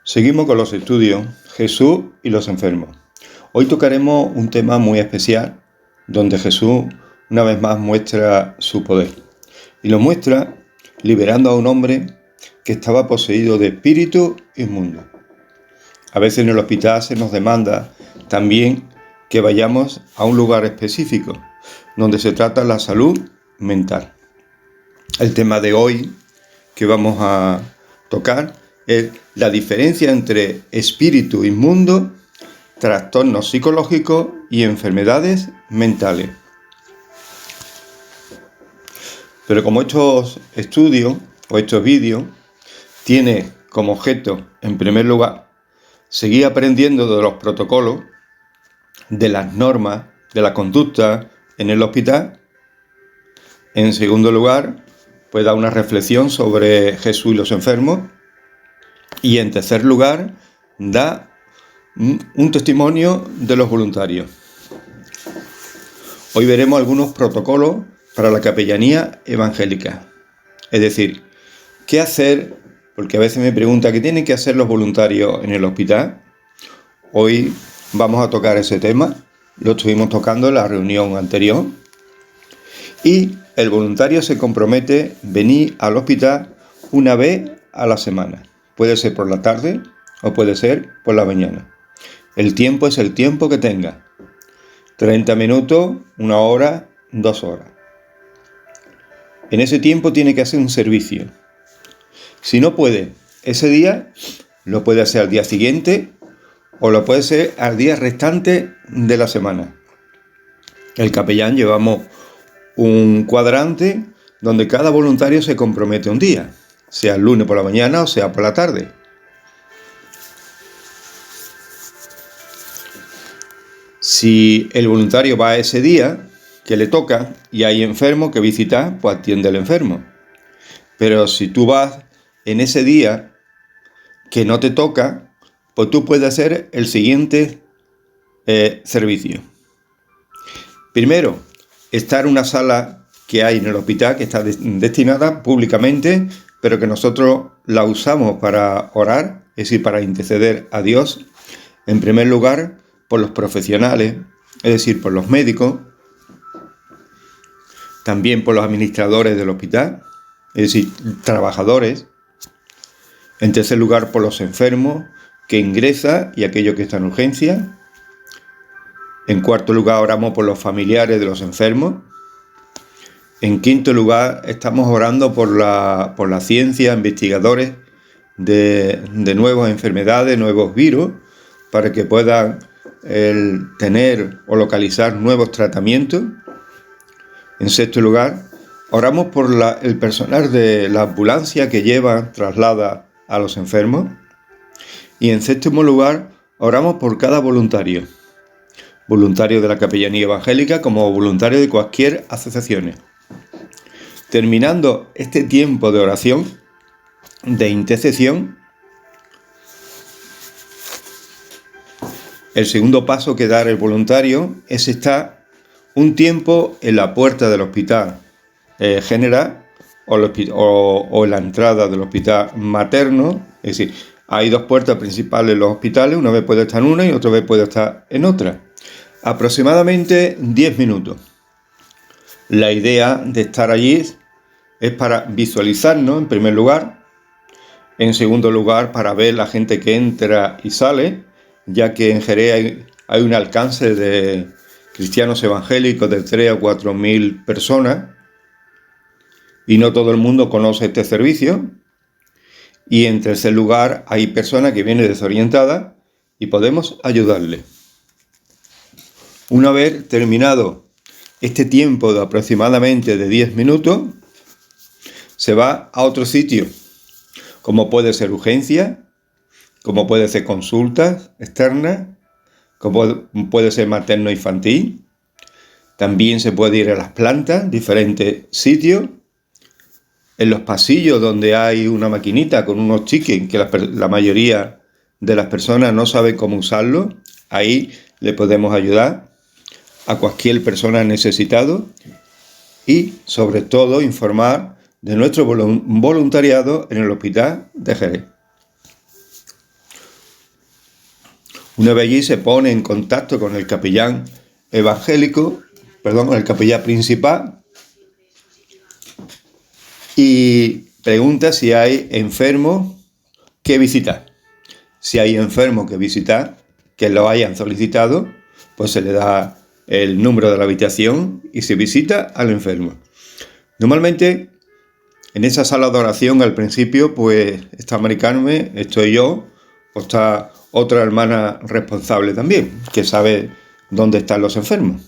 Seguimos con los estudios Jesús y los enfermos. Hoy tocaremos un tema muy especial donde Jesús una vez más muestra su poder y lo muestra liberando a un hombre que estaba poseído de espíritu inmundo. A veces en el hospital se nos demanda también que vayamos a un lugar específico donde se trata la salud mental. El tema de hoy que vamos a tocar es la diferencia entre espíritu inmundo, trastornos psicológicos y enfermedades mentales. Pero como estos estudios o estos vídeos tienen como objeto, en primer lugar, seguir aprendiendo de los protocolos, de las normas, de la conducta en el hospital. En segundo lugar, pues da una reflexión sobre Jesús y los enfermos. Y en tercer lugar, da un testimonio de los voluntarios. Hoy veremos algunos protocolos para la capellanía evangélica. Es decir, ¿qué hacer? Porque a veces me preguntan, ¿qué tienen que hacer los voluntarios en el hospital? Hoy vamos a tocar ese tema. Lo estuvimos tocando en la reunión anterior. Y el voluntario se compromete a venir al hospital una vez a la semana. Puede ser por la tarde o puede ser por la mañana. El tiempo es el tiempo que tenga. 30 minutos, 1 hora, 2 horas. En ese tiempo tiene que hacer un servicio. Si no puede ese día, lo puede hacer al día siguiente o lo puede hacer al día restante de la semana. El capellán llevamos un cuadrante donde cada voluntario se compromete un día, sea el lunes por la mañana o sea por la tarde. Si el voluntario va ese día que le toca y hay enfermo que visitar, pues atiende al enfermo. Pero si tú vas en ese día que no te toca, pues tú puedes hacer el siguiente servicio. Primero, estar en una sala que hay en el hospital que está destinada públicamente, pero que nosotros la usamos para orar, es decir, para interceder a Dios. En primer lugar, por los profesionales, es decir, por los médicos, también por los administradores del hospital, es decir, trabajadores. En tercer lugar, por los enfermos que ingresan y aquellos que están en urgencia. En cuarto lugar, oramos por los familiares de los enfermos. En quinto lugar, estamos orando por la ciencia, investigadores de nuevas enfermedades, nuevos virus, para que puedan tener o localizar nuevos tratamientos. En sexto lugar, oramos por el personal de la ambulancia que traslada a los enfermos. Y en séptimo lugar, oramos por cada voluntario de la capellanía evangélica como voluntario de cualquier asociación. Terminando este tiempo de oración, de intercesión, el segundo paso que da el voluntario es estar un tiempo en la puerta del hospital general o en la entrada del hospital materno. Es decir, hay 2 puertas principales en los hospitales, una vez puede estar en una y otra vez puede estar en otra. Aproximadamente 10 minutos. La idea de estar allí es para visualizarnos en primer lugar, en segundo lugar para ver la gente que entra y sale, ya que en Jerez hay un alcance de cristianos evangélicos de 3 a 4 mil personas y no todo el mundo conoce este servicio. Y en tercer lugar hay personas que vienen desorientadas y podemos ayudarles. Una vez terminado este tiempo de aproximadamente de 10 minutos, se va a otro sitio, como puede ser urgencia, como puede ser consultas externas, como puede ser materno-infantil. También se puede ir a las plantas, diferentes sitios, en los pasillos donde hay una maquinita con unos chiques que la mayoría de las personas no saben cómo usarlo. Ahí le podemos ayudar a cualquier persona necesitado y sobre todo informar de nuestro voluntariado en el hospital de Jerez. Una vez allí se pone en contacto con el capellán con el capellán principal, y pregunta si hay enfermos que visitar. Si hay enfermos que visitar, que lo hayan solicitado, pues se le da el número de la habitación y se visita al enfermo. Normalmente en esa sala de oración al principio pues está Mari Carmen, estoy yo, o está otra hermana responsable también, que sabe dónde están los enfermos.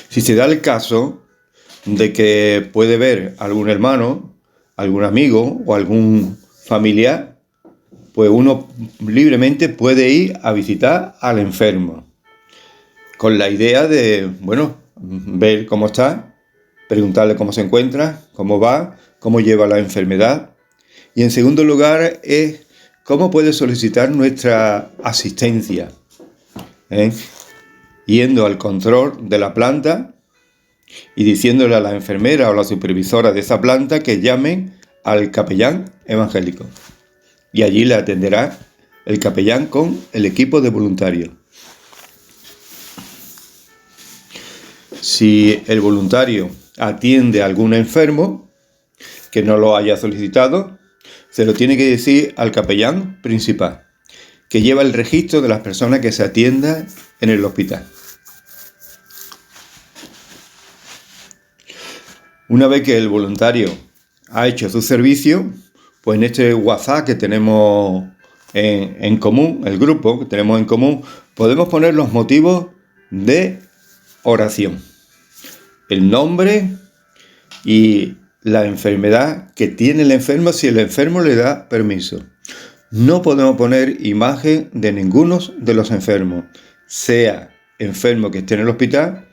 Si se da el caso de que puede ver algún hermano, algún amigo o algún familiar, pues uno libremente puede ir a visitar al enfermo, con la idea de, ver cómo está, preguntarle cómo se encuentra, cómo va, cómo lleva la enfermedad. Y en segundo lugar es cómo puede solicitar nuestra asistencia, yendo al control de la planta y diciéndole a la enfermera o la supervisora de esa planta que llamen al capellán evangélico. Y allí le atenderá el capellán con el equipo de voluntarios. Si el voluntario atiende a algún enfermo que no lo haya solicitado, se lo tiene que decir al capellán principal, que lleva el registro de las personas que se atiendan en el hospital. Una vez que el voluntario ha hecho su servicio, pues en este WhatsApp que tenemos en común, el grupo que tenemos en común, podemos poner los motivos de oración, el nombre y la enfermedad que tiene el enfermo si el enfermo le da permiso. No podemos poner imagen de ninguno de los enfermos, sea enfermo que esté en el hospital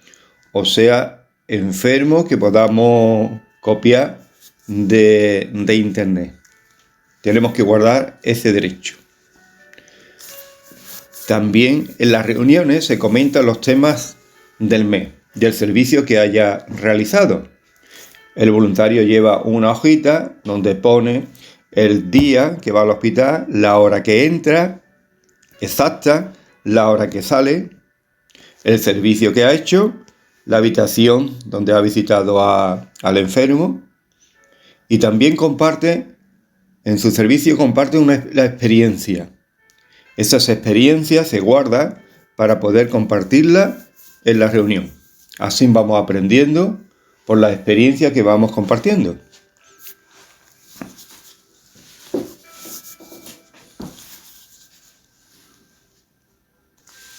o sea enfermo que podamos copiar de internet. Tenemos que guardar ese derecho. También en las reuniones se comentan los temas del mes, del servicio que haya realizado. El voluntario lleva una hojita donde pone el día que va al hospital, la hora que entra, exacta, la hora que sale, el servicio que ha hecho, la habitación donde ha visitado al enfermo, y también en su servicio comparte la experiencia. Esas experiencias se guardan para poder compartirlas en la reunión. Así vamos aprendiendo por la experiencia que vamos compartiendo.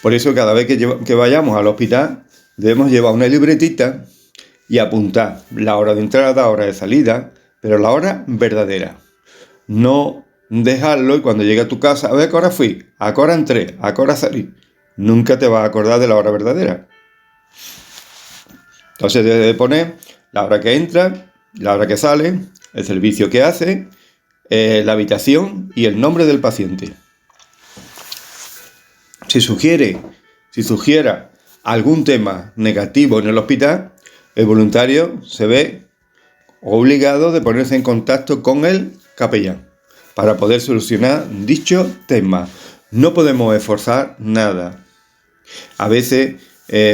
Por eso cada vez que vayamos al hospital debemos llevar una libretita y apuntar la hora de entrada, hora de salida, pero la hora verdadera. No dejarlo y cuando llegue a tu casa, a ver a qué hora fui, a qué hora entré, a qué hora salí. Nunca te vas a acordar de la hora verdadera. Entonces debes de poner la hora que entra, la hora que sale, el servicio que hace, la habitación y el nombre del paciente. Si sugiera algún tema negativo en el hospital, el voluntario se ve obligado de ponerse en contacto con el capellán para poder solucionar dicho tema. No podemos esforzar nada. A veces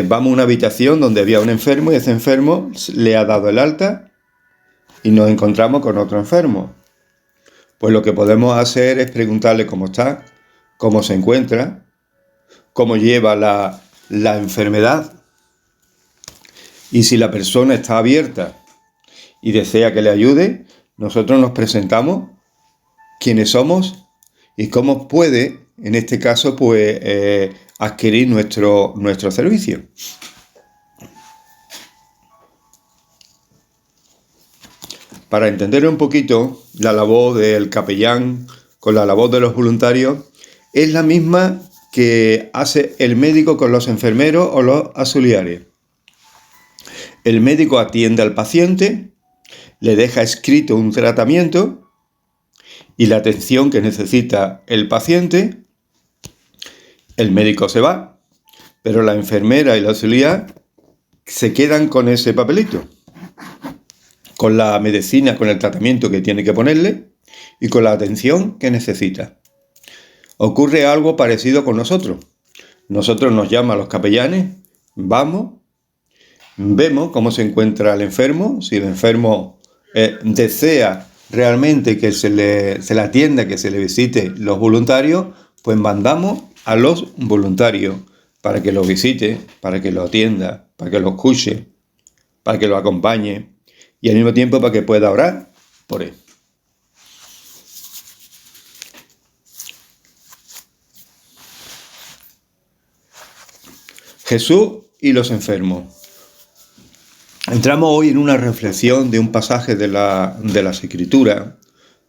vamos a una habitación donde había un enfermo y ese enfermo le ha dado el alta y nos encontramos con otro enfermo. Pues lo que podemos hacer es preguntarle cómo está, cómo se encuentra, cómo lleva la enfermedad, y si la persona está abierta y desea que le ayude, nosotros nos presentamos quiénes somos y cómo puede, en este caso, pues adquirir nuestro servicio. Para entender un poquito la labor del capellán con la labor de los voluntarios, es la misma que hace el médico con los enfermeros o los auxiliares. El médico atiende al paciente, le deja escrito un tratamiento y la atención que necesita el paciente. El médico se va, pero la enfermera y el auxiliar se quedan con ese papelito, con la medicina, con el tratamiento que tiene que ponerle, y con la atención que necesita. Ocurre algo parecido con nosotros. Nosotros nos llaman los capellanes, vamos, vemos cómo se encuentra el enfermo, si el enfermo desea realmente que se le atienda, que se le visite los voluntarios, pues mandamos a los voluntarios para que lo visite, para que lo atienda, para que lo escuche, para que lo acompañe y al mismo tiempo para que pueda orar por él. Jesús y los enfermos. Entramos hoy en una reflexión de un pasaje de las Escrituras,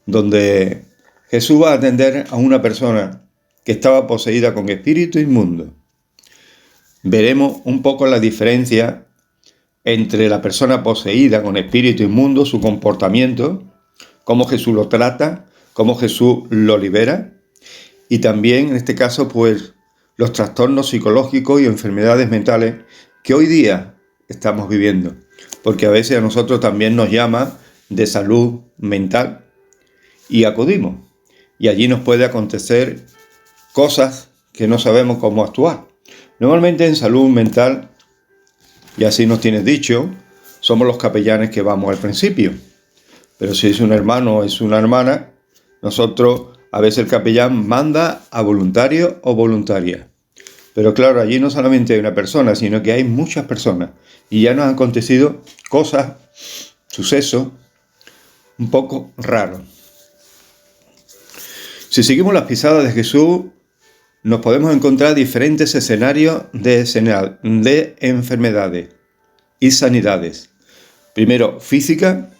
donde Jesús va a atender a una persona que estaba poseída con espíritu inmundo. Veremos un poco la diferencia entre la persona poseída con espíritu inmundo, su comportamiento, cómo Jesús lo trata, cómo Jesús lo libera, y también, en este caso, pues, los trastornos psicológicos y enfermedades mentales que hoy día estamos viviendo, porque a veces a nosotros también nos llama de salud mental y acudimos, y allí nos puede acontecer cosas que no sabemos cómo actuar. Normalmente en salud mental, y así nos tienes dicho, somos los capellanes que vamos al principio, pero si es un hermano o es una hermana, nosotros a veces el capellán manda a voluntario o voluntaria. Pero claro, allí no solamente hay una persona, sino que hay muchas personas. Y ya nos han acontecido cosas, sucesos, un poco raros. Si seguimos las pisadas de Jesús, nos podemos encontrar diferentes escenarios de enfermedades y sanidades. Primero, física,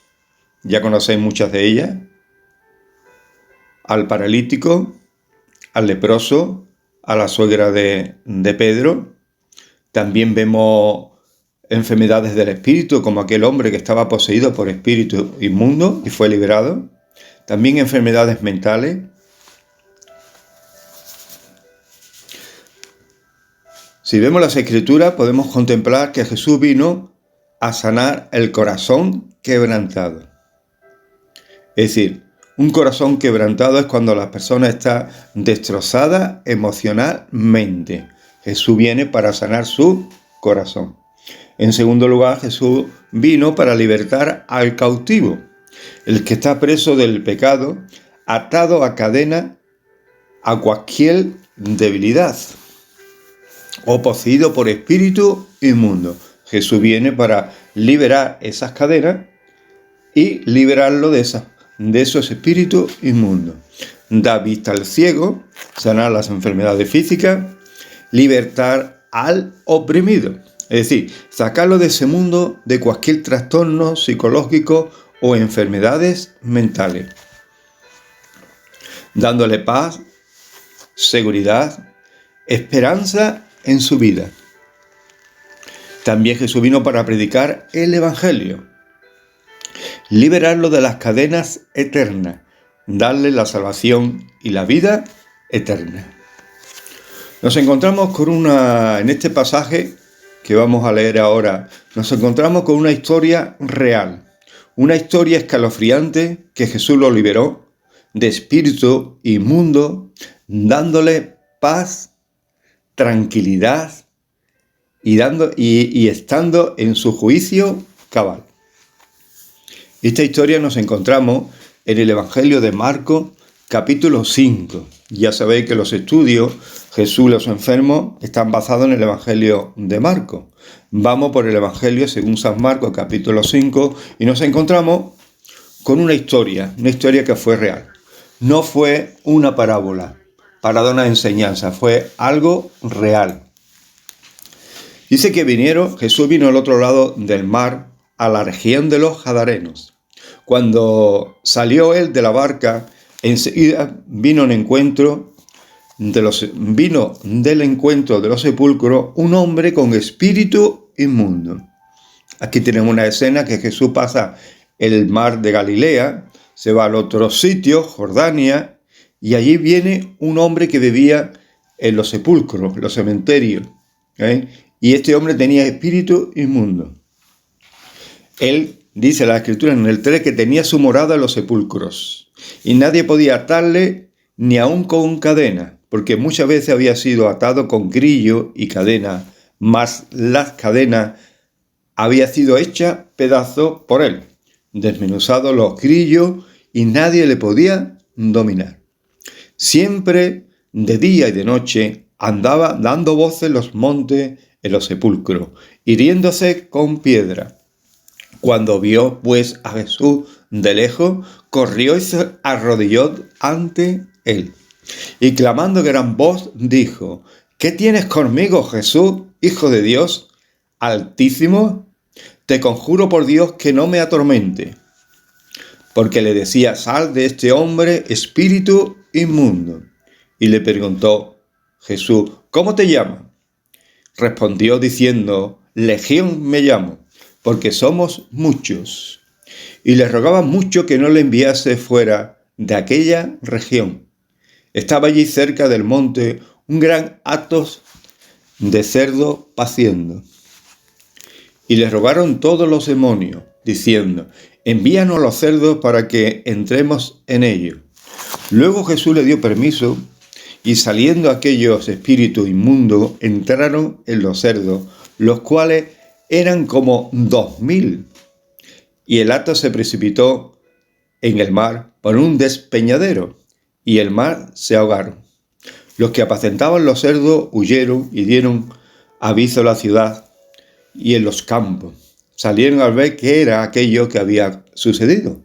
ya conocéis muchas de ellas. Al paralítico, al leproso, a la suegra de Pedro. También vemos enfermedades del espíritu, como aquel hombre que estaba poseído por espíritu inmundo y fue liberado. También enfermedades mentales. Si vemos las Escrituras, podemos contemplar que Jesús vino a sanar el corazón quebrantado. Es decir, un corazón quebrantado es cuando la persona está destrozada emocionalmente. Jesús viene para sanar su corazón. En segundo lugar, Jesús vino para libertar al cautivo, el que está preso del pecado, atado a cadena a cualquier debilidad o poseído por espíritu inmundo. Jesús viene para liberar esas cadenas y liberarlo de esos espíritus inmundos. Da vista al ciego, sanar las enfermedades físicas, libertar al oprimido. Es decir, sacarlo de ese mundo de cualquier trastorno psicológico o enfermedades mentales. Dándole paz, seguridad, esperanza en su vida. También Jesús vino para predicar el Evangelio. Liberarlo de las cadenas eternas, darle la salvación y la vida eterna. Nos encontramos en este pasaje que vamos a leer ahora, nos encontramos con una historia real, una historia escalofriante que Jesús lo liberó de espíritu inmundo, dándole paz, tranquilidad y estando en su juicio cabal. Esta historia nos encontramos en el Evangelio de Marcos, capítulo 5. Ya sabéis que los estudios Jesús y los enfermos están basados en el Evangelio de Marcos. Vamos por el Evangelio según San Marcos, capítulo 5, y nos encontramos con una historia que fue real. No fue una parábola para dar una enseñanza, fue algo real. Dice que Jesús vino al otro lado del mar, a la región de los Gadarenos. Cuando salió él de la barca, enseguida vino del encuentro de los sepulcros un hombre con espíritu inmundo. Aquí tenemos una escena que Jesús pasa el mar de Galilea, se va al otro sitio, Jordania, y allí viene un hombre que vivía en los sepulcros, los cementerios, y este hombre tenía espíritu inmundo. Él dice la Escritura en el 3 que tenía su morada en los sepulcros y nadie podía atarle ni aun con cadena, porque muchas veces había sido atado con grillo y cadena, mas las cadenas había sido hecha pedazos por él, desmenuzados los grillos y nadie le podía dominar. Siempre de día y de noche andaba dando voces en los montes, en los sepulcros, hiriéndose con piedra. Cuando vio pues a Jesús de lejos, corrió y se arrodilló ante él. Y clamando a gran voz, dijo: ¿Qué tienes conmigo, Jesús, Hijo de Dios Altísimo? Te conjuro por Dios que no me atormente. Porque le decía: sal de este hombre, espíritu inmundo. Y le preguntó Jesús: ¿cómo te llamas? Respondió diciendo: Legión me llamo, porque somos muchos. Y le rogaba mucho que no le enviase fuera de aquella región. Estaba allí cerca del monte un gran hato de cerdo paciendo. Y le rogaron todos los demonios, diciendo: envíanos los cerdos para que entremos en ellos. Luego Jesús le dio permiso, y saliendo aquellos espíritus inmundos, entraron en los cerdos, los cuales eran como 2000. Y el hato se precipitó en el mar por un despeñadero, y el mar se ahogaron. Los que apacentaban los cerdos huyeron y dieron aviso a la ciudad y en los campos. Salieron al ver qué era aquello que había sucedido.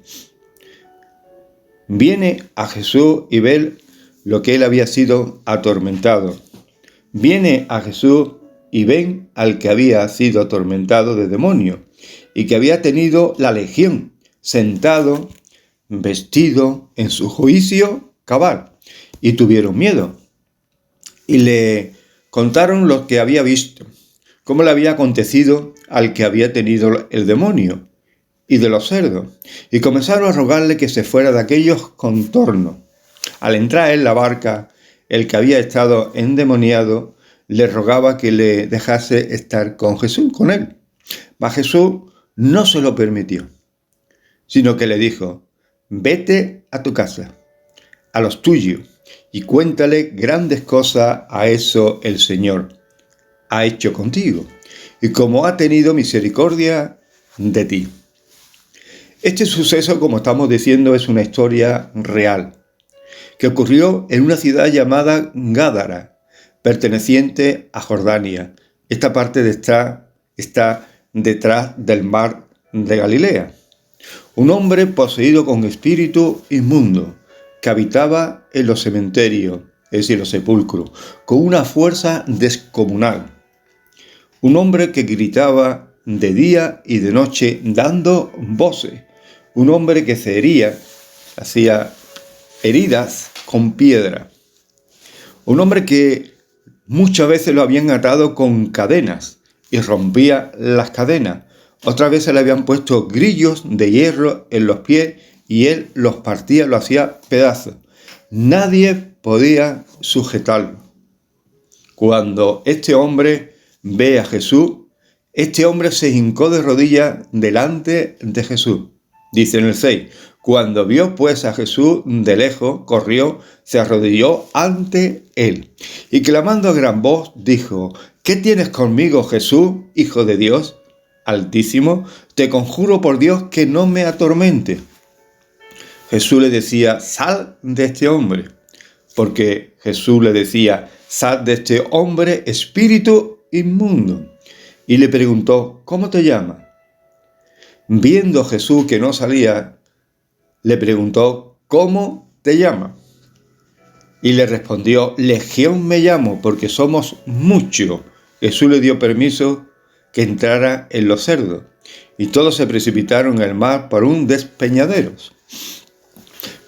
Viene a Jesús y ve lo que él había sido atormentado. Viene a Jesús y ven al que había sido atormentado de demonio y que había tenido la legión, sentado, vestido en su juicio cabal, y tuvieron miedo. Y le contaron lo que había visto, cómo le había acontecido al que había tenido el demonio y de los cerdos, y comenzaron a rogarle que se fuera de aquellos contornos. Al entrar en la barca, el que había estado endemoniado le rogaba que le dejase estar con Jesús, con él. Mas Jesús no se lo permitió, sino que le dijo: vete a tu casa, a los tuyos, y cuéntale grandes cosas a eso el Señor ha hecho contigo, y cómo ha tenido misericordia de ti. Este suceso, como estamos diciendo, es una historia real, que ocurrió en una ciudad llamada Gádara, perteneciente a Jordania. Esta parte está detrás del mar de Galilea. Un hombre poseído con espíritu inmundo, que habitaba en los cementerios, es decir, los sepulcros, con una fuerza descomunal. Un hombre que gritaba de día y de noche dando voces. Un hombre que se hería, hacía heridas con piedra. Un hombre que muchas veces lo habían atado con cadenas y rompía las cadenas. Otras veces le habían puesto grillos de hierro en los pies y él los partía, lo hacía pedazos. Nadie podía sujetarlo. Cuando este hombre ve a Jesús, este hombre se hincó de rodillas delante de Jesús. Dice en el 6, cuando vio pues a Jesús de lejos, corrió, se arrodilló ante él. Y clamando a gran voz, dijo: ¿qué tienes conmigo, Jesús, Hijo de Dios Altísimo? Te conjuro por Dios que no me atormente. Jesús le decía: sal de este hombre. Porque Jesús le decía: sal de este hombre, espíritu inmundo. Y le preguntó: ¿cómo te llamas? Viendo Jesús que no salía, le preguntó: ¿cómo te llamas? Y le respondió: Legión me llamo, porque somos muchos. Jesús le dio permiso que entrara en los cerdos, y todos se precipitaron en el mar por un despeñadero.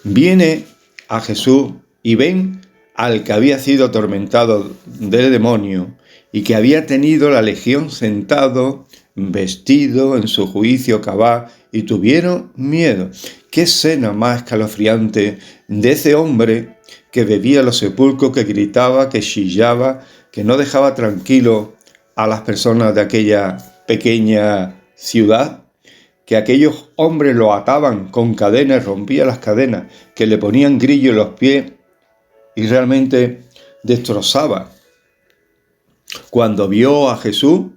Viene a Jesús y ven al que había sido atormentado del demonio y que había tenido la legión sentado, vestido en su juicio cabal, y tuvieron miedo. Qué escena más escalofriante de ese hombre que bebía los sepulcros, que gritaba, que chillaba, que no dejaba tranquilo a las personas de aquella pequeña ciudad, que aquellos hombres lo ataban con cadenas, rompía las cadenas, que le ponían grillo en los pies y realmente destrozaba. Cuando vio a Jesús,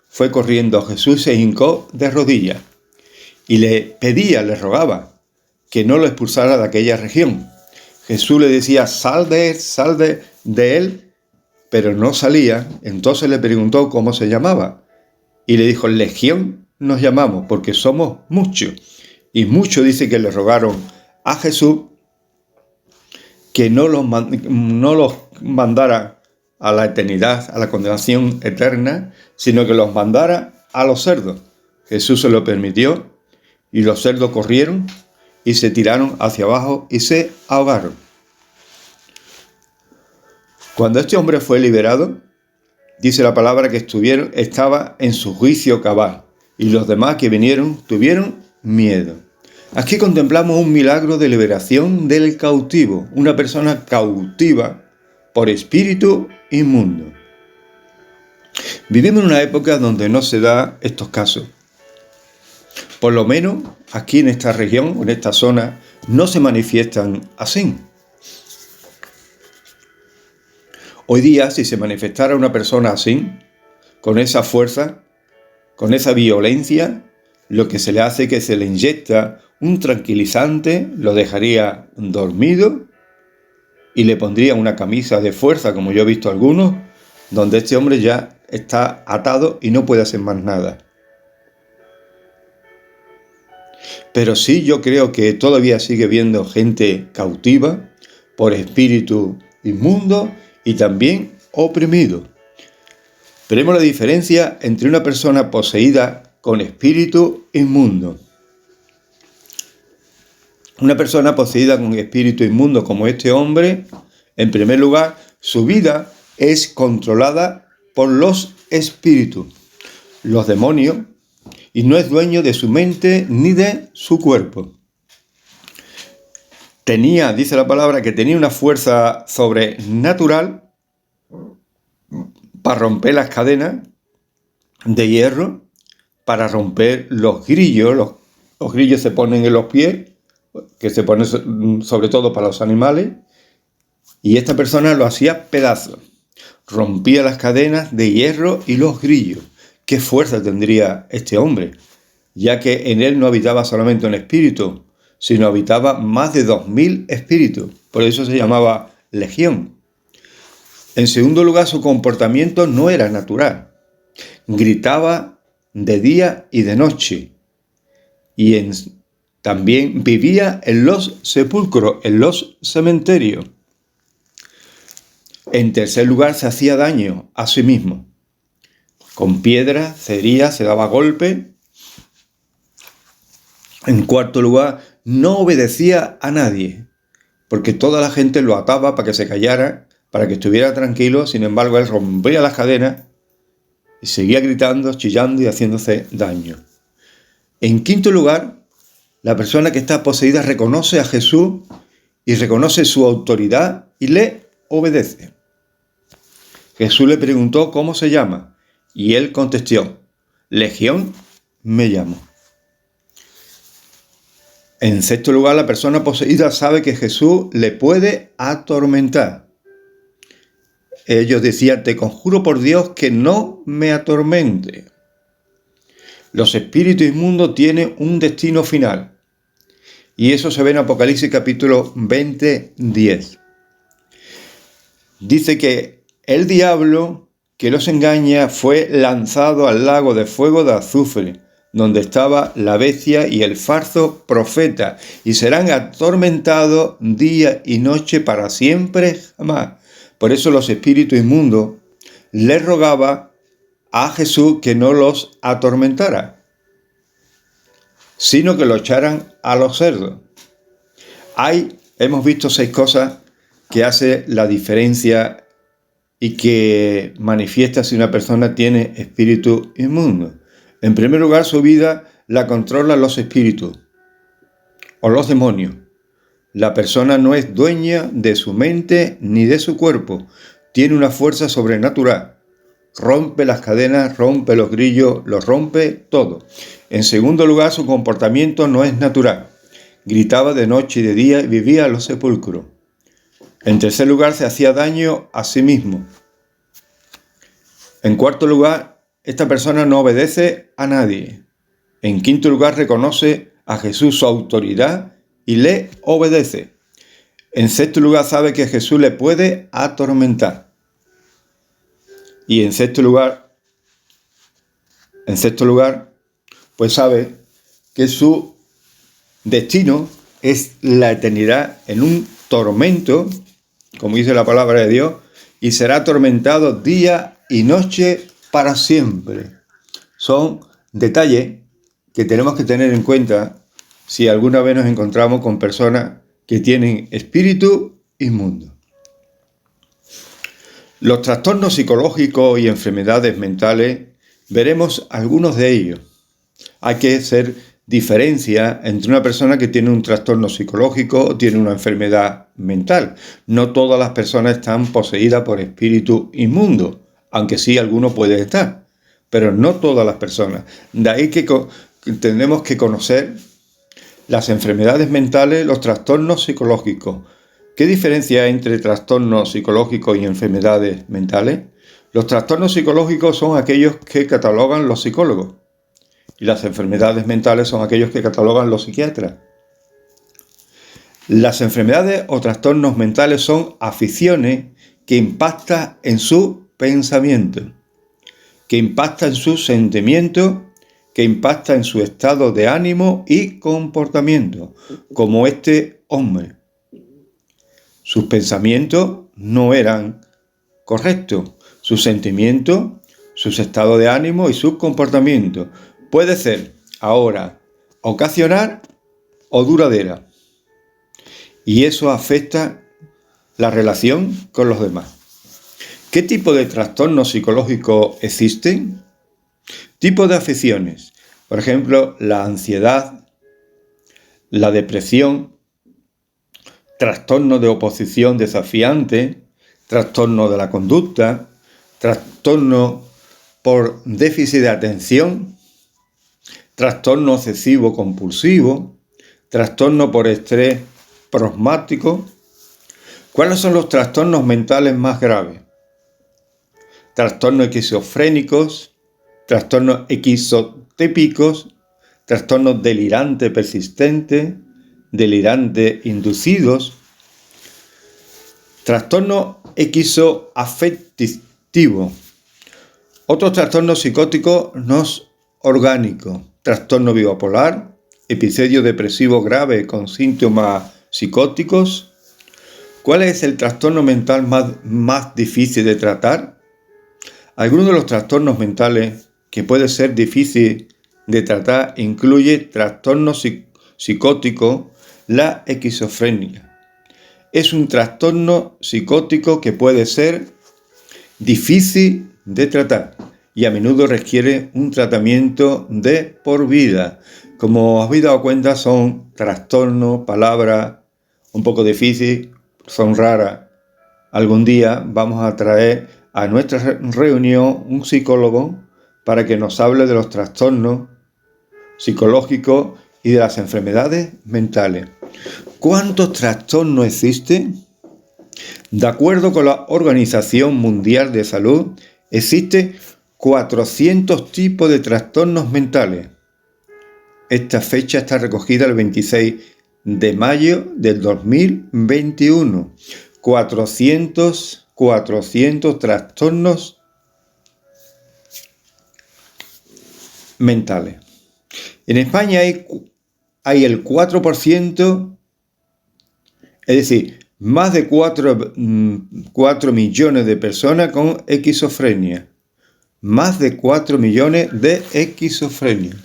fue corriendo. Jesús se hincó de rodillas y le rogaba que no lo expulsara de aquella región. Jesús le decía, sal de él, pero no salía. Entonces le preguntó cómo se llamaba y le dijo, Legión nos llamamos, porque somos muchos. Y muchos dice que le rogaron a Jesús que no los mandara a la eternidad, a la condenación eterna, sino que los mandara a los cerdos. Jesús se lo permitió y los cerdos corrieron y se tiraron hacia abajo y se ahogaron. Cuando este hombre fue liberado, dice la palabra que estaba en su juicio cabal, y los demás que vinieron tuvieron miedo. Aquí contemplamos un milagro de liberación del cautivo, una persona cautiva por espíritu inmundo. Vivimos en una época donde no se da estos casos. Por lo menos aquí en esta región, en esta zona, no se manifiestan así. Hoy día, si se manifestara una persona así, con esa fuerza, con esa violencia, lo que se le hace es que se le inyecta un tranquilizante, lo dejaría dormido y le pondría una camisa de fuerza, como yo he visto algunos, donde este hombre ya está atado y no puede hacer más nada. Pero sí, yo creo que todavía sigue habiendo gente cautiva por espíritu inmundo y también oprimido. Veremos la diferencia entre una persona poseída con espíritu inmundo. Una persona poseída con espíritu inmundo como este hombre, en primer lugar, su vida es controlada por los espíritus, los demonios, y no es dueño de su mente ni de su cuerpo. Dice la palabra, que tenía una fuerza sobrenatural para romper las cadenas de hierro, para romper los grillos. Los grillos se ponen en los pies, que se ponen sobre todo para los animales, y esta persona lo hacía pedazos, rompía las cadenas de hierro y los grillos. ¿Qué fuerza tendría este hombre? Ya que en él no habitaba solamente un espíritu, sino habitaba más de 2000 espíritus. Por eso se llamaba Legión. En segundo lugar, su comportamiento no era natural. Gritaba de día y de noche. Y también vivía en los sepulcros, en los cementerios. En tercer lugar, se hacía daño a sí mismo. Con piedras, se hería, se daba golpes. En cuarto lugar, no obedecía a nadie, porque toda la gente lo ataba para que se callara, para que estuviera tranquilo. Sin embargo, él rompía las cadenas y seguía gritando, chillando y haciéndose daño. En quinto lugar, la persona que está poseída reconoce a Jesús y reconoce su autoridad y le obedece. Jesús le preguntó cómo se llama y él contestó, Legión me llamo. En sexto lugar, la persona poseída sabe que Jesús le puede atormentar. Ellos decían, te conjuro por Dios que no me atormente. Los espíritus inmundos tienen un destino final. Y eso se ve en Apocalipsis capítulo 20, 10. Dice que el diablo que los engaña fue lanzado al lago de fuego de azufre, donde estaba la bestia y el falso profeta, y serán atormentados día y noche para siempre jamás. Por eso los espíritus inmundos le rogaba a Jesús que no los atormentara, sino que lo echaran a los cerdos. Hemos visto 6 cosas que hace la diferencia y que manifiesta si una persona tiene espíritu inmundo. En primer lugar, su vida la controlan los espíritus o los demonios. La persona no es dueña de su mente ni de su cuerpo. Tiene una fuerza sobrenatural. rompe las cadenas, rompe los grillos, los rompe todo. En segundo lugar, su comportamiento no es natural. Gritaba de noche y de día y vivía en los sepulcros. En tercer lugar, se hacía daño a sí mismo. En cuarto lugar, esta persona no obedece a nadie. En quinto lugar, reconoce a Jesús su autoridad y le obedece. En sexto lugar, sabe que Jesús le puede atormentar. Y en sexto lugar, pues sabe que su destino es la eternidad en un tormento, como dice la palabra de Dios, y será atormentado día y noche para siempre. Son detalles que tenemos que tener en cuenta si alguna vez nos encontramos con personas que tienen espíritu inmundo. Los trastornos psicológicos y enfermedades mentales, veremos algunos de ellos. Hay que hacer diferencia entre una persona que tiene un trastorno psicológico o tiene una enfermedad mental. No todas las personas están poseídas por espíritu inmundo, aunque sí alguno puede estar, pero no todas las personas. De ahí que tenemos que conocer las enfermedades mentales, los trastornos psicológicos. ¿Qué diferencia hay entre trastornos psicológicos y enfermedades mentales? Los trastornos psicológicos son aquellos que catalogan los psicólogos y las enfermedades mentales son aquellos que catalogan los psiquiatras. Las enfermedades o trastornos mentales son aficiones que impactan en su pensamiento, que impactan en sus sentimientos, que impactan en su estado de ánimo y comportamiento, como este hombre. Sus pensamientos no eran correctos, sus sentimientos, sus estados de ánimo y sus comportamientos. Puede ser ahora ocasional o duradera. Y eso afecta la relación con los demás. ¿Qué tipo de trastornos psicológicos existen? Tipos de afecciones. Por ejemplo, la ansiedad, la depresión, trastorno de oposición desafiante, trastorno de la conducta, trastorno por déficit de atención, trastorno obsesivo compulsivo, trastorno por estrés postraumático. ¿Cuáles son los trastornos mentales más graves? Trastornos esquizofrénicos, trastornos esquizotípicos, trastornos delirantes persistentes, delirantes inducidos, trastorno esquizoafectivo, otros trastornos psicóticos no orgánicos, trastorno bipolar, episodio depresivo grave con síntomas psicóticos. ¿Cuál es el trastorno mental más difícil de tratar? Algunos de los trastornos mentales que puede ser difícil de tratar incluye trastorno psicótico, la esquizofrenia. Es un trastorno psicótico que puede ser difícil de tratar y a menudo requiere un tratamiento de por vida. Como os habéis dado cuenta, son trastornos, palabras un poco difíciles, son raras. Algún día vamos a traer a nuestra reunión un psicólogo para que nos hable de los trastornos psicológicos y de las enfermedades mentales. ¿Cuántos trastornos existen? De acuerdo con la Organización Mundial de Salud, existen 400 tipos de trastornos mentales. Esta fecha está recogida el 26 de mayo del 2021. 400 trastornos mentales. En España hay el 4%, es decir, más de 4 millones de personas con esquizofrenia. Más de 4 millones de esquizofrenia.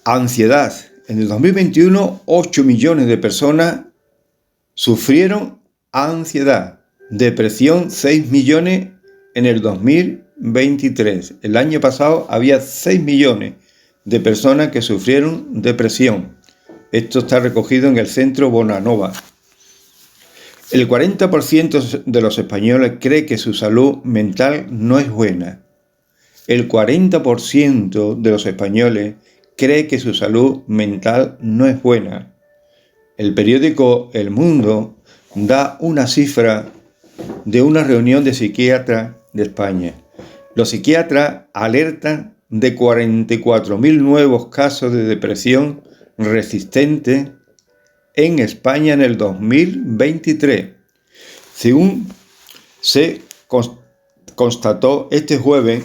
Ansiedad. En el 2021, 8 millones de personas sufrieron ansiedad. Depresión, 6 millones en el 2023. El año pasado había 6 millones de personas que sufrieron depresión. Esto está recogido en el Centro Bonanova. El 40% de los españoles cree que su salud mental no es buena. El 40% de los españoles cree que su salud mental no es buena. El periódico El Mundo da una cifra de una reunión de psiquiatras de España. Los psiquiatras alertan de 44.000 nuevos casos de depresión resistente en España en el 2023, según se constató este jueves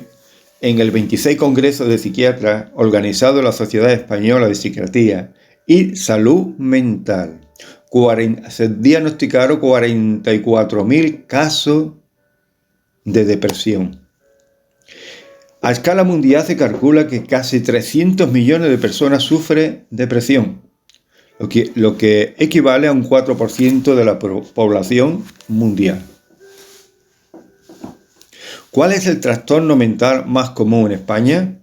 en el 26 Congreso de Psiquiatras organizado en la Sociedad Española de Psiquiatría y Salud Mental. Se diagnosticaron 44.000 casos de depresión. A escala mundial se calcula que casi 300 millones de personas sufren depresión, lo que equivale a un 4% de la población mundial. ¿Cuál es el trastorno mental más común en España?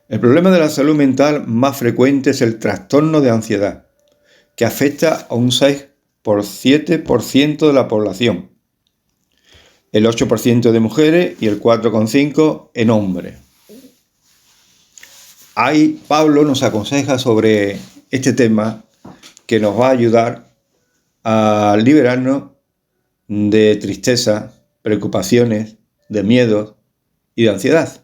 El problema de la salud mental más frecuente es el trastorno de ansiedad, que afecta a un 6,7% de la población, el 8% de mujeres y el 4,5% en hombres. Ahí Pablo nos aconseja sobre este tema que nos va a ayudar a liberarnos de tristeza, preocupaciones, de miedos y de ansiedad.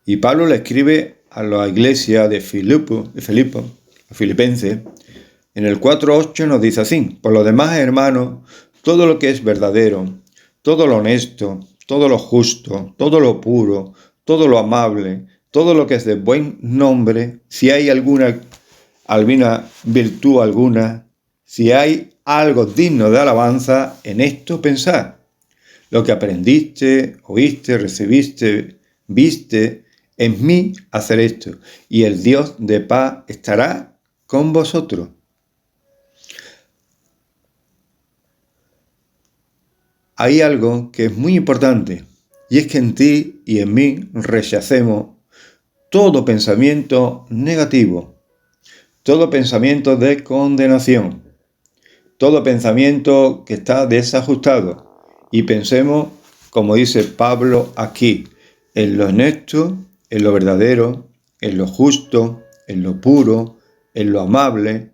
Y Pablo le escribe a la iglesia de Filipenses, en el 4:8 nos dice así: por lo demás, hermanos, todo lo que es verdadero, todo lo honesto, todo lo justo, todo lo puro, todo lo amable, todo lo que es de buen nombre, si hay alguna virtud alguna, si hay algo digno de alabanza, en esto pensad. Lo que aprendiste, oíste, recibiste, viste, en mí hacer esto, y el Dios de paz estará con vosotros. Hay algo que es muy importante, y es que en ti y en mí rechacemos todo pensamiento negativo, todo pensamiento de condenación, todo pensamiento que está desajustado, y pensemos, como dice Pablo aquí, en lo honesto, en lo verdadero, en lo justo, en lo puro, en lo amable,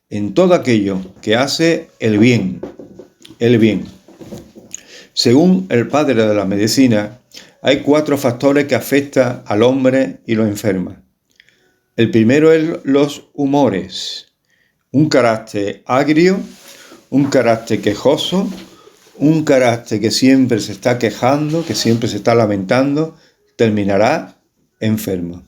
en todo aquello que hace el bien, el bien. Según el padre de la medicina, hay 4 factores que afectan al hombre y lo enferman. El primero es los humores, un carácter agrio, un carácter quejoso, un carácter que siempre se está quejando, que siempre se está lamentando, terminará enfermo.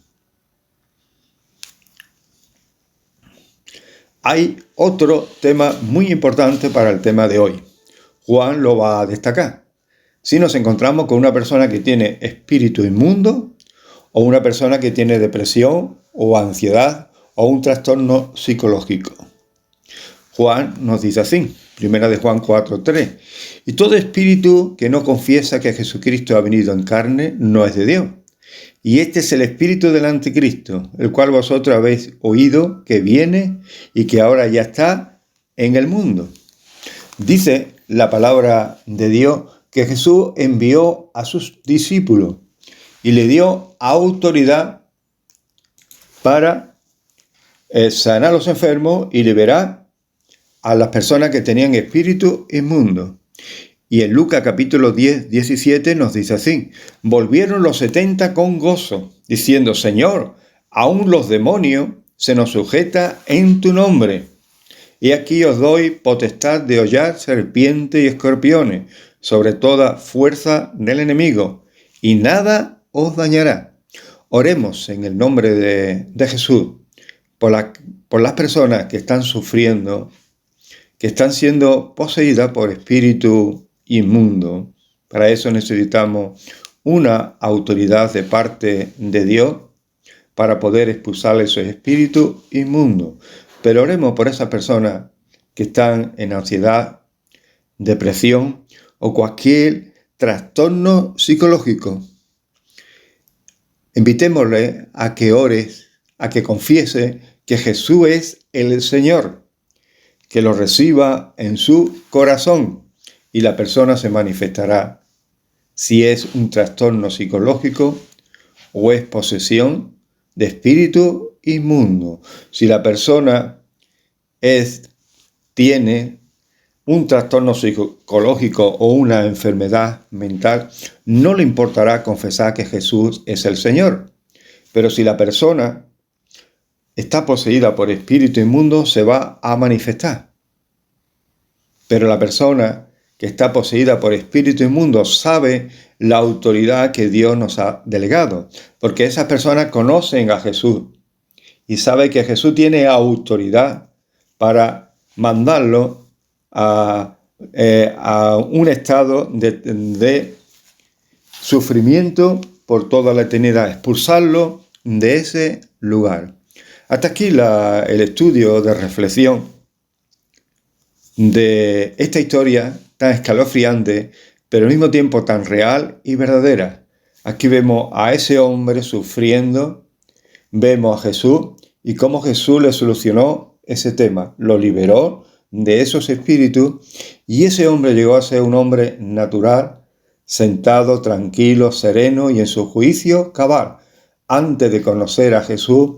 Hay otro tema muy importante para el tema de hoy. Juan lo va a destacar. Si nos encontramos con una persona que tiene espíritu inmundo, o una persona que tiene depresión o ansiedad o un trastorno psicológico. Juan nos dice así, primera de Juan 4:3, y todo espíritu que no confiesa que Jesucristo ha venido en carne no es de Dios. Y este es el espíritu del anticristo, el cual vosotros habéis oído que viene y que ahora ya está en el mundo. Dice la palabra de Dios que Jesús envió a sus discípulos y le dio autoridad para sanar a los enfermos y liberar a las personas que tenían espíritu inmundo. Y en Lucas capítulo 10, 17 nos dice así: volvieron los 70 con gozo, diciendo: Señor, aún los demonios se nos sujeta en tu nombre. Y aquí os doy potestad de hollar serpientes y escorpiones, sobre toda fuerza del enemigo, y nada os dañará. Oremos en el nombre de Jesús por las personas que están sufriendo, que están siendo poseídas por espíritu inmundo. Para eso necesitamos una autoridad de parte de Dios para poder expulsar esos espíritus inmundos. Pero oremos por esas personas que están en ansiedad, depresión o cualquier trastorno psicológico. Invitémosle a que ores, a que confiese que Jesús es el Señor, que lo reciba en su corazón y la persona se manifestará si es un trastorno psicológico o es posesión de espíritu inmundo. Si la persona tiene un trastorno psicológico o una enfermedad mental, no le importará confesar que Jesús es el Señor. Pero si la persona está poseída por espíritu inmundo, se va a manifestar. Pero la persona que está poseída por espíritu inmundo sabe la autoridad que Dios nos ha delegado, porque esas personas conocen a Jesús y sabe que Jesús tiene autoridad para mandarlo a un estado de sufrimiento por toda la eternidad, expulsarlo de ese lugar. Hasta aquí el estudio de reflexión de esta historia tan escalofriante, pero al mismo tiempo tan real y verdadera. Aquí vemos a ese hombre sufriendo, vemos a Jesús y cómo Jesús le solucionó ese tema, lo liberó de esos espíritus y ese hombre llegó a ser un hombre natural, sentado, tranquilo, sereno y en su juicio cabal. Antes de conocer a Jesús,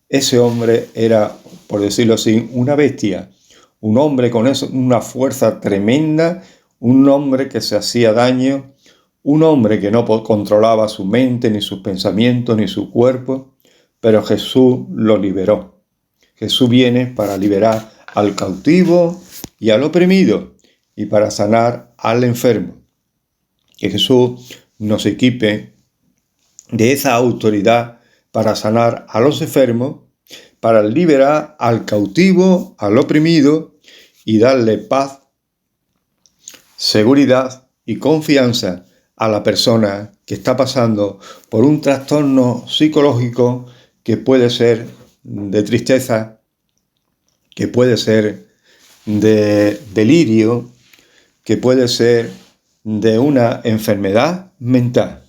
ese hombre era, por decirlo así, una bestia, un hombre con una fuerza tremenda, un hombre que se hacía daño, un hombre que no controlaba su mente, ni sus pensamientos, ni su cuerpo, pero Jesús lo liberó. Jesús viene para liberar al cautivo y al oprimido y para sanar al enfermo. Que Jesús nos equipe de esa autoridad para sanar a los enfermos, para liberar al cautivo, al oprimido y darle paz, seguridad y confianza a la persona que está pasando por un trastorno psicológico que puede ser de tristeza, que puede ser de delirio, que puede ser de una enfermedad mental.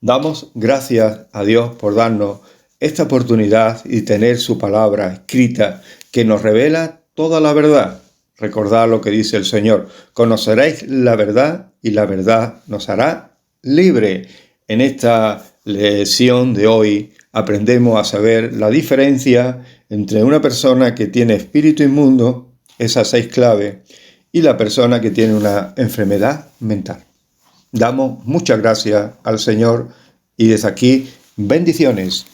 Damos gracias a Dios por darnos esta oportunidad y tener su palabra escrita que nos revela toda la verdad. Recordad lo que dice el Señor: conoceréis la verdad y la verdad nos hará libre. En esta lección de hoy aprendemos a saber la diferencia entre una persona que tiene espíritu inmundo, esas 6 claves, y la persona que tiene una enfermedad mental. Damos muchas gracias al Señor y desde aquí bendiciones.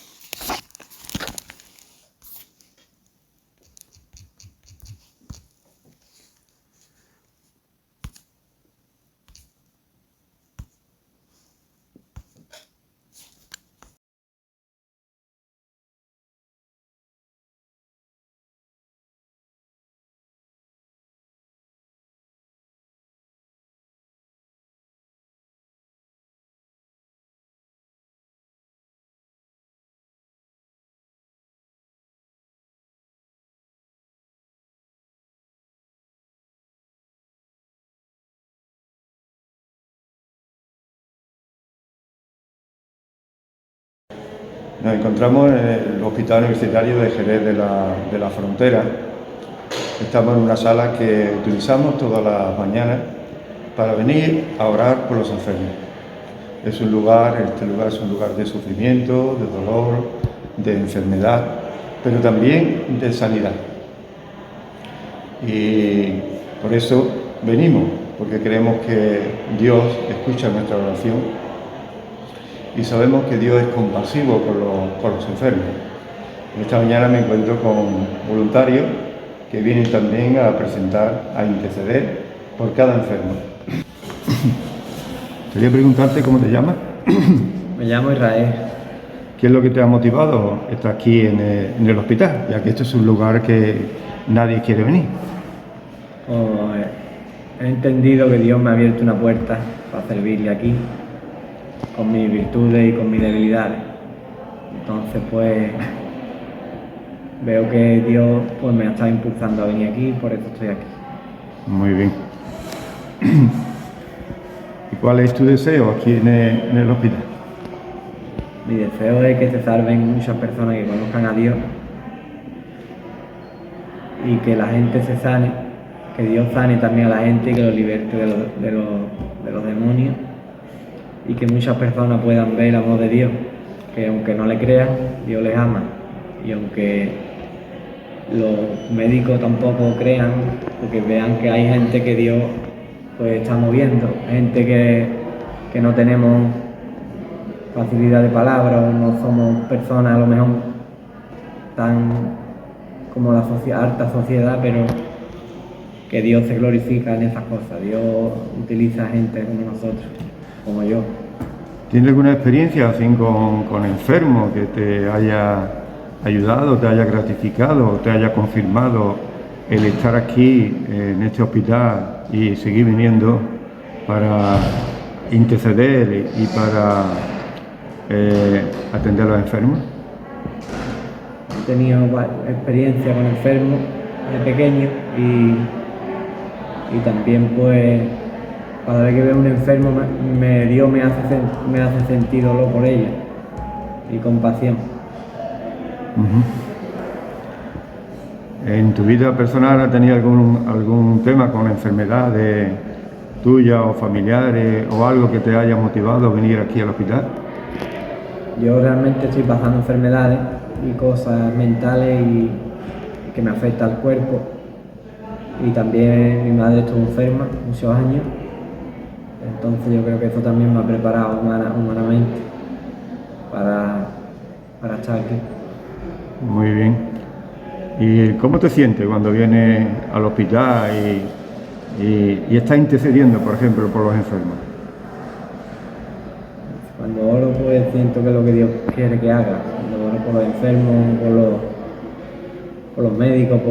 Nos encontramos en el Hospital Universitario de Jerez de la Frontera. Estamos en una sala que utilizamos todas las mañanas para venir a orar por los enfermos. Este lugar es un lugar de sufrimiento, de dolor, de enfermedad, pero también de sanidad. Y por eso venimos, porque creemos que Dios escucha nuestra oración y sabemos que Dios es compasivo con los enfermos. Esta mañana me encuentro con voluntarios que vienen también a presentar, a interceder por cada enfermo. Quería preguntarte cómo te llamas. Me llamo Israel. ¿Qué es lo que te ha motivado a estar aquí en el hospital? Ya que este es un lugar que nadie quiere venir. Pues, he entendido que Dios me ha abierto una puerta para servirle aquí, con mis virtudes y con mis debilidades. Entonces, pues, veo que Dios pues, me ha estado impulsando a venir aquí y por eso estoy aquí. Muy bien. ¿Y cuál es tu deseo aquí en el hospital? Mi deseo es que se salven muchas personas que conozcan a Dios y que la gente se sane, que Dios sane también a la gente y que los liberte de los demonios, y que muchas personas puedan ver el amor de Dios, que aunque no le crean, Dios les ama, y aunque los médicos tampoco crean, porque vean que hay gente que Dios pues está moviendo, gente que no tenemos facilidad de palabra o no somos personas a lo mejor tan como la alta sociedad, pero que Dios se glorifica en esas cosas. Dios utiliza gente como nosotros, como yo. ¿Tienes alguna experiencia así con enfermos que te haya ayudado, te haya gratificado, te haya confirmado el estar aquí en este hospital y seguir viniendo para interceder y para atender a los enfermos? He tenido experiencia con enfermos de pequeño y también pues cada vez que veo un enfermo Dios me hace sentir dolor por ellos y compasión. ¿En tu vida personal has tenido algún tema con enfermedades tuyas o familiares o algo que te haya motivado a venir aquí al hospital? Yo realmente estoy pasando enfermedades y cosas mentales y que me afectan al cuerpo, y también mi madre estuvo enferma muchos años, entonces yo creo que eso también me ha preparado humanamente para estar aquí. Muy bien. ¿Y cómo te sientes cuando vienes al hospital y estás intercediendo, por ejemplo, por los enfermos? Cuando oro, pues siento que es lo que Dios quiere que haga. Cuando oro por los enfermos, por los médicos,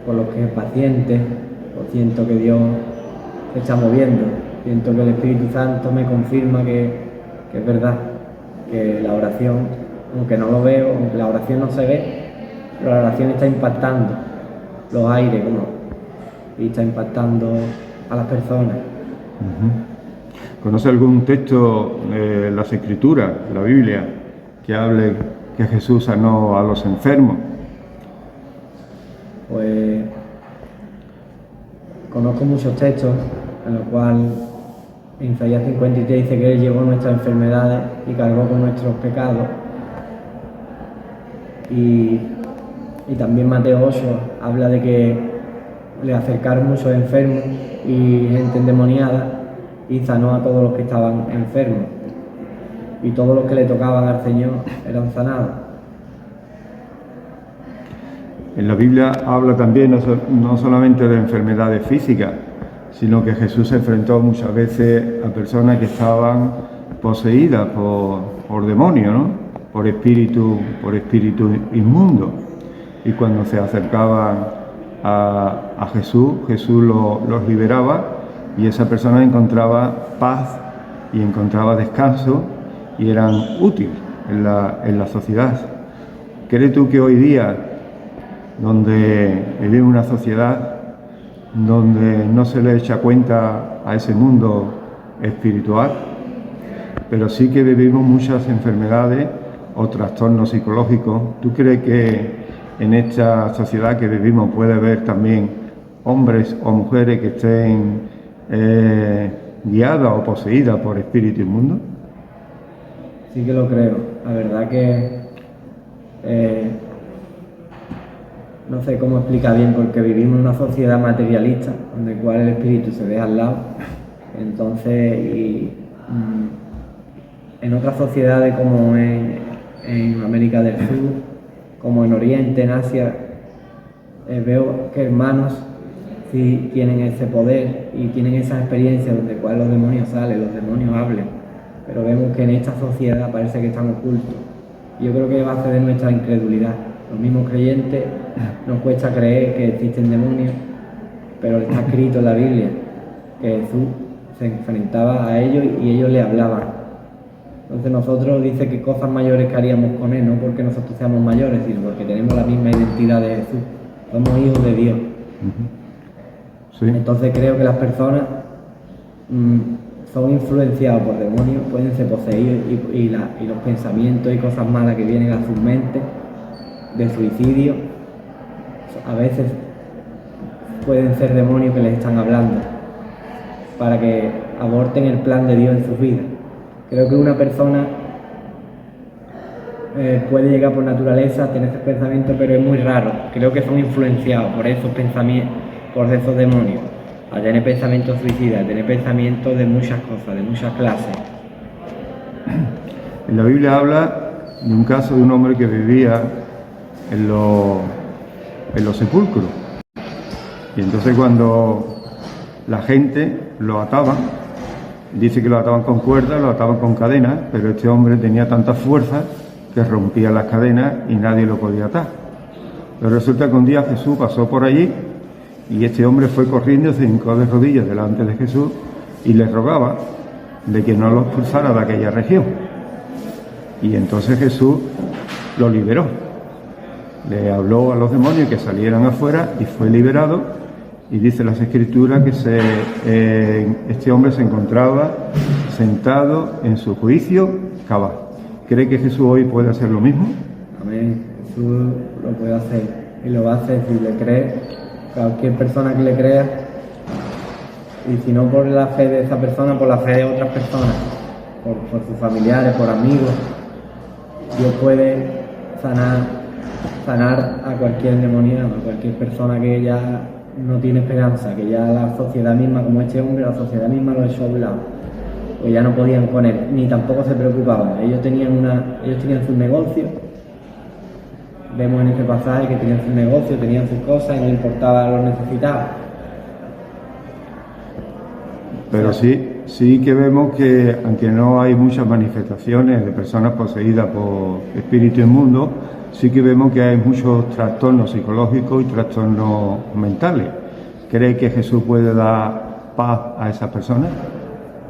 por los que pacientes, pues siento que Dios se está moviendo. Siento que el Espíritu Santo me confirma que es verdad, que la oración, aunque no lo veo, aunque la oración no se ve, pero la oración está impactando los aires y está impactando a las personas. ¿Conoce algún texto de las Escrituras, de la Biblia, que hable que Jesús sanó a los enfermos? Pues conozco muchos textos en los cuales en Isaías 53 dice que Él llevó nuestras enfermedades y cargó con nuestros pecados. Y también Mateo 8 habla de que le acercaron muchos enfermos y gente endemoniada y sanó a todos los que estaban enfermos. Y todos los que le tocaban al Señor eran sanados. En la Biblia habla también no solamente de enfermedades físicas, sino que Jesús se enfrentó muchas veces a personas que estaban poseídas por demonios, ¿no? Por espíritu inmundo. Y cuando se acercaban a Jesús, Jesús los liberaba y esa persona encontraba paz y encontraba descanso y eran útiles en la sociedad. ¿Crees tú que hoy día, donde vivimos una sociedad donde no se le echa cuenta a ese mundo espiritual, pero sí que vivimos muchas enfermedades o trastornos psicológicos, tú crees que en esta sociedad que vivimos puede haber también hombres o mujeres que estén guiadas o poseídas por espíritu inmundo? Sí que lo creo. La verdad que no sé cómo explicar bien, porque vivimos en una sociedad materialista, donde el cual el espíritu se deja al lado. Entonces, en otras sociedades como en América del Sur, como en Oriente, en Asia, veo que hermanos sí tienen ese poder y tienen esa experiencia donde cual los demonios salen, los demonios hablan, pero vemos que en esta sociedad parece que están ocultos. Yo creo que va a ser de nuestra incredulidad. Los mismos creyentes nos cuesta creer que existen demonios, pero está escrito en la Biblia que Jesús se enfrentaba a ellos y ellos le hablaban. Entonces nosotros dice que cosas mayores que haríamos con Él, no porque nosotros seamos mayores, sino porque tenemos la misma identidad de Jesús. Somos hijos de Dios. Sí. Entonces creo que las personas son influenciados por demonios, pueden ser poseídos y los pensamientos y cosas malas que vienen a sus mentes de suicidio a veces pueden ser demonios que les están hablando para que aborten el plan de Dios en sus vidas. Creo que una persona puede llegar por naturaleza a tener ese pensamiento, pero es muy raro. Creo que son influenciados por esos pensamientos, por esos demonios, a tener pensamientos suicidas, a tener pensamientos de muchas cosas, de muchas clases. En la Biblia habla de un caso de un hombre que vivía en los sepulcros. Y entonces cuando la gente lo ataba, dice que lo ataban con cuerdas, lo ataban con cadenas, pero este hombre tenía tanta fuerza que rompía las cadenas y nadie lo podía atar. Pero resulta que un día Jesús pasó por allí y este hombre fue corriendo, se hincó de rodillas delante de Jesús y le rogaba de que no lo expulsara de aquella región. Y entonces Jesús lo liberó. Le habló a los demonios que salieran afuera y fue liberado. Y dice las Escrituras que este hombre se encontraba sentado en su juicio cabal. ¿Cree que Jesús hoy puede hacer lo mismo? Amén. Jesús lo puede hacer y lo va a hacer si le cree. Cualquier persona que le crea, y si no por la fe de esa persona, por la fe de otras personas, por sus familiares, por amigos, Dios puede sanar a cualquier endemoniado, a cualquier persona que ya no tiene esperanza, que ya la sociedad misma, como este hombre, la sociedad misma lo echó a un lado, pues ya no podían con él, ni tampoco se preocupaban. Ellos tenían sus negocios, vemos en este pasaje que tenían sus negocios, tenían sus cosas y no importaba a los necesitados. Pero sí que vemos que, aunque no hay muchas manifestaciones de personas poseídas por espíritu inmundo, sí que vemos que hay muchos trastornos psicológicos y trastornos mentales. ¿Cree que Jesús puede dar paz a esas personas?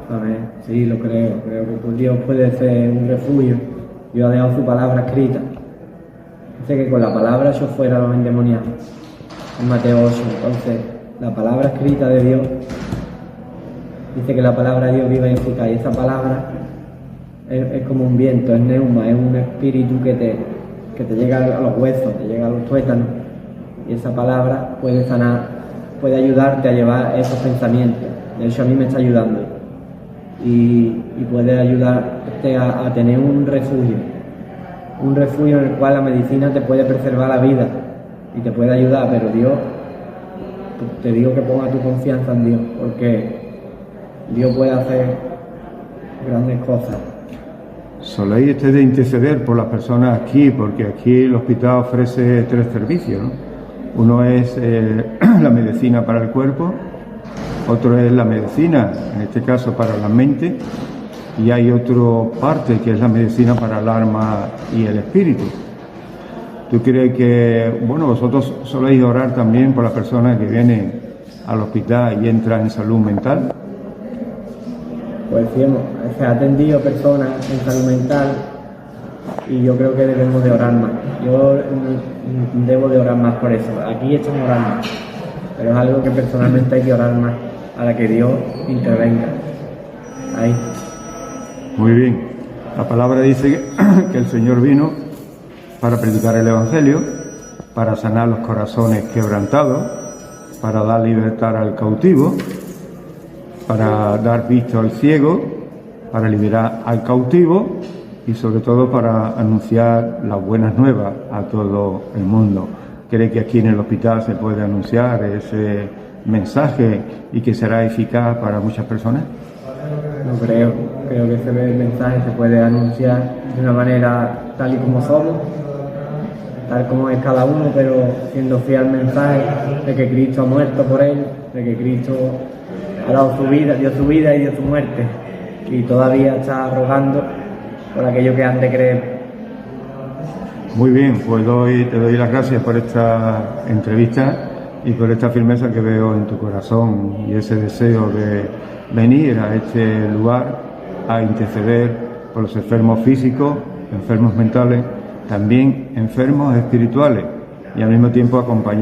Amén. Sí, lo creo. Creo que Dios puede ser un refugio. Dios ha dejado su palabra escrita. Dice que con la palabra yo fuera los endemoniados. En Mateo 8. Entonces, la palabra escrita de Dios dice que la palabra de Dios viva y eficaz. Y esa palabra es como un viento, es neuma, es un espíritu que te llega a los huesos, te llega a los tuétanos. Y esa palabra puede sanar, puede ayudarte a llevar esos pensamientos. De hecho, a mí me está ayudando. Y puede ayudarte a tener un refugio en el cual la medicina te puede preservar la vida y te puede ayudar, pero Dios, te digo que ponga tu confianza en Dios, porque Dios puede hacer grandes cosas. Soléis ustedes interceder por las personas aquí, porque aquí el hospital ofrece 3 servicios, ¿no? Uno es la medicina para el cuerpo, otro es la medicina, en este caso para la mente, y hay otra parte que es la medicina para el alma y el espíritu. ¿Tú crees que, vosotros soléis orar también por las personas que vienen al hospital y entran en salud mental? Pues sí, se ha atendido personas en salud mental y yo creo que debemos de orar más. Yo debo de orar más por eso. Aquí estamos orando, pero es algo que personalmente hay que orar más para que Dios intervenga. Ahí. Muy bien. La palabra dice que el Señor vino para predicar el Evangelio, para sanar los corazones quebrantados, para dar libertad al cautivo, para dar vista al ciego, para liberar al cautivo y sobre todo para anunciar las buenas nuevas a todo el mundo. ¿Cree que aquí en el hospital se puede anunciar ese mensaje y que será eficaz para muchas personas? No creo que ese mensaje se puede anunciar de una manera tal y como somos, tal como es cada uno, pero siendo fiel al mensaje de que Cristo ha muerto por él, de que Cristo ha dado su vida, dio su vida y dio su muerte, y todavía está rogando por aquellos que han de creer. Muy bien, pues te doy las gracias por esta entrevista y por esta firmeza que veo en tu corazón y ese deseo de venir a este lugar a interceder por los enfermos físicos, enfermos mentales, también enfermos espirituales y al mismo tiempo acompañar